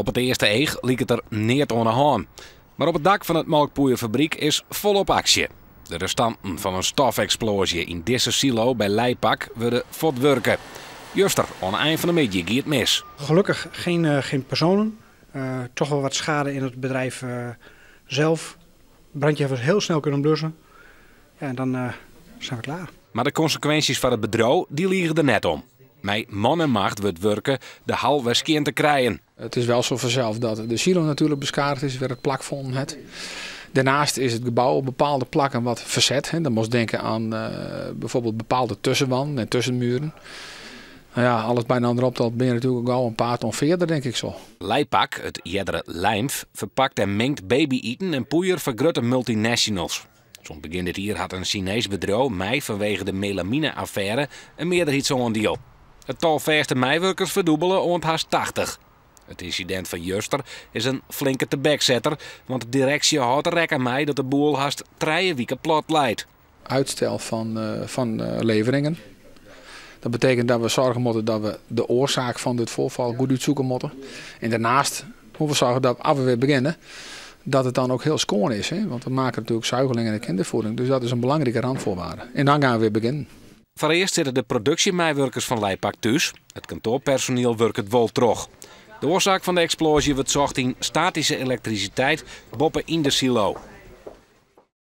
Op het eerste eeg liep het er neer aan de haan. Maar op het dak van het melkpoeierfabriek is volop actie. De restanten van een stofexplosie in deze silo bij Leipak worden voortwerken. Juster, aan het eind van de middag gaat het mis. Gelukkig geen personen. Toch wel wat schade in het bedrijf zelf. Het brandje hebben we heel snel kunnen blussen. Ja, en dan zijn we klaar. Maar de consequenties van het bedrijf die liggen er net om. Met man en macht wordt werken de hal weer te krijgen. Het is wel zo vanzelf dat de silo natuurlijk beschadigd is, weer het plakvond het. Daarnaast is het gebouw op bepaalde plakken wat verzet. Dan moest denken aan bijvoorbeeld bepaalde tussenwanden en tussenmuren. Nou ja, alles bijna erop, dat ben je natuurlijk ook al een paar ton verder, denk ik zo. Leipak, het jeddere lijmf, verpakt en mengt baby-eten en poeier voor grote multinationals. Zo'n begin dit hier had een Chinees bedrijf mij vanwege de melamine-affaire een meerderheidsaandeel. Het tal verste meiwerkers verdubbelen om het haast 80. Het incident van Juster is een flinke tebekzetter, want de directie houdt er rekening mee dat de boel haast 3 weken plat leidt. Uitstel van leveringen. Dat betekent dat we zorgen moeten dat we de oorzaak van dit voorval goed uitzoeken moeten. En daarnaast moeten we zorgen dat als we weer beginnen, dat het dan ook heel schoon is. Hè? Want we maken natuurlijk zuigelingen en kindervoeding. Dus dat is een belangrijke randvoorwaarde. En dan gaan we weer beginnen. Voor eerst zitten de productiemeiwerkers van Leipak thuis. Het kantoorpersoneel werkt het wel terug. De oorzaak van de explosie wordt zocht in statische elektriciteit boven in de silo.